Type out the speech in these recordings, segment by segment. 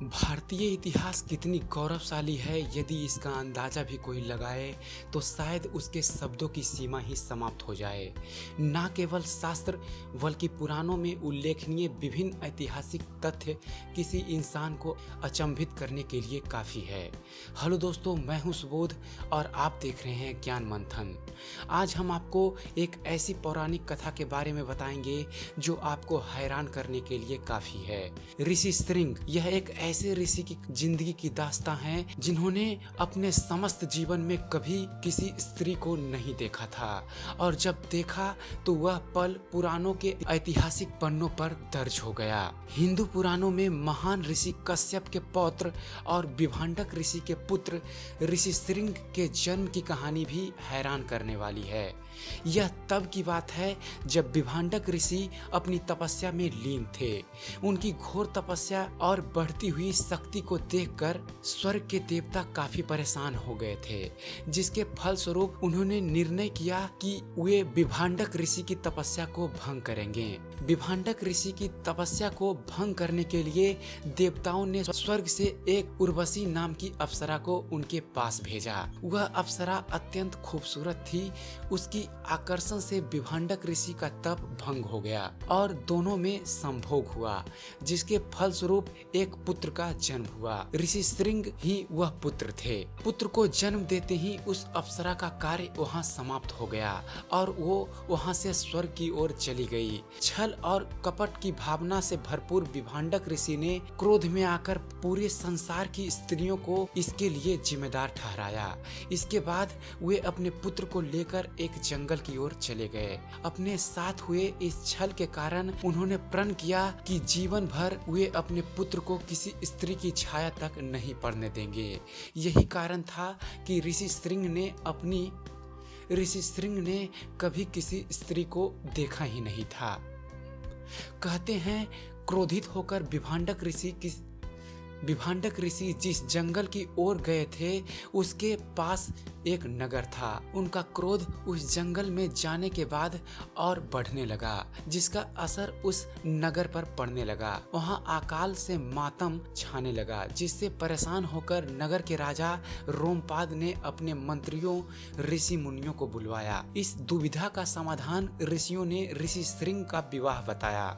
भारतीय इतिहास कितनी गौरवशाली है, यदि इसका अंदाजा भी कोई लगाए तो शायद उसके शब्दों की सीमा ही समाप्त हो जाए। न केवल शास्त्र बल्कि पुराणों में उल्लेखनीय विभिन्न ऐतिहासिक तथ्य किसी इंसान को अचंभित करने के लिए काफ़ी है। हेलो दोस्तों, मैं हूं सुबोध और आप देख रहे हैं ज्ञान मंथन। आज हम आपको एक ऐसी पौराणिक कथा के बारे में बताएंगे जो आपको हैरान करने के लिए काफ़ी है। ऋषि श्रृंग यह एक ऐसे ऋषि की जिंदगी की दास्तां है जिन्होंने अपने समस्त जीवन में कभी किसी स्त्री को नहीं देखा था, और जब देखा तो वह पल पुराणों के ऐतिहासिक पन्नों पर दर्ज हो गया। हिंदू पुराणों में महान ऋषि कश्यप के पौत्र और विभांडक ऋषि के पुत्र ऋषि श्रृंग के जन्म की कहानी भी हैरान करने वाली है। यह तब की बात है जब विभांडक ऋषि अपनी तपस्या में लीन थे। उनकी घोर तपस्या और बढ़ती हुई शक्ति को देखकर स्वर्ग के देवता काफी परेशान हो गए थे, जिसके फलस्वरूप उन्होंने निर्णय किया कि वे विभांडक ऋषि की तपस्या को भंग करेंगे। विभांडक ऋषि की तपस्या को भंग करने के लिए देवताओं ने स्वर्ग से एक उर्वशी नाम की अप्सरा को उनके पास भेजा। वह अप्सरा अत्यंत खूबसूरत थी। उसकी आकर्षण से विभांडक ऋषि का तप भंग हो गया और दोनों में संभोग हुआ, जिसके फलस्वरूप एक पुत्र का जन्म हुआ। ऋषि श्रृंग ही वह पुत्र थे। पुत्र को जन्म देते ही उस अप्सरा का कार्य वहाँ समाप्त हो गया और वो वहाँ से स्वर्ग की ओर चली गई। छल और कपट की भावना से भरपूर विभांडक ऋषि ने क्रोध में आकर पूरे संसार की स्त्रियों को इसके लिए जिम्मेदार ठहराया। इसके बाद वे अपने पुत्र को लेकर एक जंगल की ओर चले गए। अपने साथ हुए इस छल के कारण उन्होंने प्रण किया कि जीवन भर वे अपने पुत्र को किसी स्त्री की छाया तक नहीं पड़ने देंगे। यही कारण था कि ऋषि श्रृंग ने कभी किसी स्त्री को देखा ही नहीं था। कहते हैं, क्रोधित होकर विभांडक ऋषि जिस जंगल की ओर गए थे उसके पास एक नगर था। उनका क्रोध उस जंगल में जाने के बाद और बढ़ने लगा, जिसका असर उस नगर पर पड़ने लगा। वहां अकाल से मातम छाने लगा, जिससे परेशान होकर नगर के राजा रोमपाद ने अपने मंत्रियों ऋषि मुनियों को बुलवाया। इस दुविधा का समाधान ऋषियों ने ऋषि श्रृंग का विवाह बताया।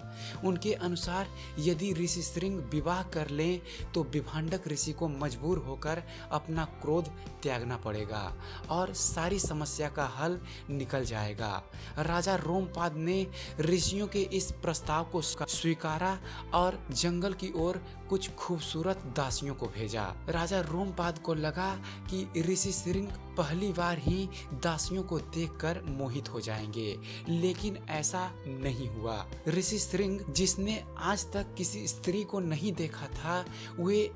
उनके अनुसार यदि ऋषि श्रृंग विवाह कर लें तो विभांडक ऋषि को मजबूर होकर अपना क्रोध त्यागना पड़ेगा और सारी समस्या का हल निकल जाएगा। राजा रोमपाद ने ऋषियों के इस प्रस्ताव को स्वीकारा और जंगल की ओर कुछ खूबसूरत दासियों को भेजा। राजा रोमपाद को लगा कि ऋषि श्रृंग पहली बार ही दासियों को देखकर मोहित हो जाएंगे, लेकिन ऐसा नहीं हुआ। ऋषि श्रृंग, जिसने आज तक किसी स्त्री को नहीं देखा था, वे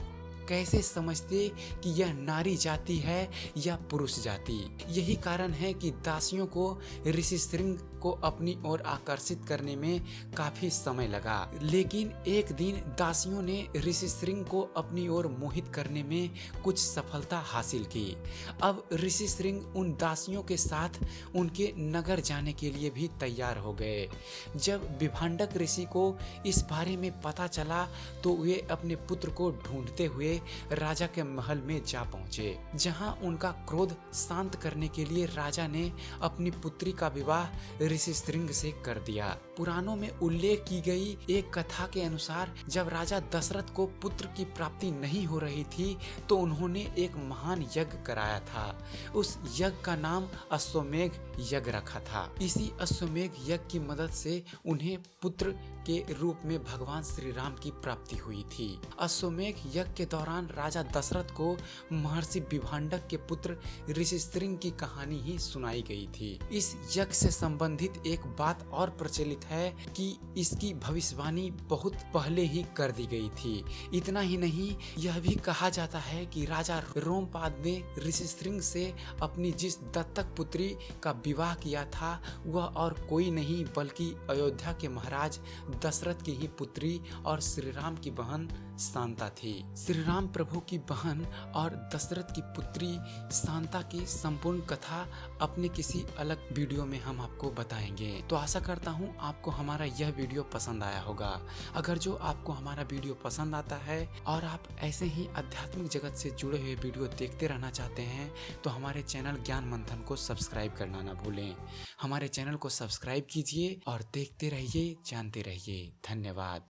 कैसे समझते कि यह नारी जाति है या पुरुष जाति। यही कारण है कि दासियों को ऋषि श्रृंग को अपनी ओर आकर्षित करने में काफी समय लगा, लेकिन एक दिन दासियों ने ऋषि श्रृंग को अपनी ओर मोहित करने में कुछ सफलता हासिल की। अब ऋषि श्रृंग उन दासियों के साथ उनके नगर जाने के लिए भी तैयार हो गए। जब विभांडक ऋषि को इस बारे में पता चला तो वे अपने पुत्र को ढूंढते हुए राजा के महल में जा पहुंचे, जहां उनका क्रोध शांत करने के लिए राजा ने अपनी पुत्री का विवाह ऋषि श्रृंग से कर दिया। पुराणों में उल्लेख की गई एक कथा के अनुसार जब राजा दशरथ को पुत्र की प्राप्ति नहीं हो रही थी तो उन्होंने एक महान यज्ञ कराया था। उस यज्ञ का नाम अश्वमेघ यज्ञ रखा था। इसी अश्वमेघ यज्ञ की मदद से उन्हें पुत्र के रूप में भगवान श्री राम की प्राप्ति हुई थी। अश्वमेघ यज्ञ के दौरान राजा दशरथ को महर्षि विभांडक के पुत्र ऋषि श्रृंग की कहानी ही सुनाई गई थी। इस यज्ञ से संबंधित एक बात और प्रचलित है कि इसकी भविष्यवाणी बहुत पहले ही कर दी गई थी। इतना ही नहीं, यह भी कहा जाता है कि राजा रोमपाद ने ऋषि श्रृंग से अपनी जिस दत्तक पुत्री का विवाह किया था वह और कोई नहीं बल्कि अयोध्या के महाराज दशरथ की ही पुत्री और श्री राम की बहन शांता थी। श्री राम प्रभु की बहन और दशरथ की पुत्री शांता की संपूर्ण कथा अपने किसी अलग वीडियो में हम आपको बताएंगे। तो आशा करता हूँ आपको हमारा यह वीडियो पसंद आया होगा। अगर जो आपको हमारा वीडियो पसंद आता है और आप ऐसे ही आध्यात्मिक जगत से जुड़े हुए वीडियो देखते रहना चाहते हैं तो हमारे चैनल ज्ञान मंथन को सब्सक्राइब करना ना भूलें। हमारे चैनल को सब्सक्राइब कीजिए और देखते रहिए, जानते रहिए। धन्यवाद।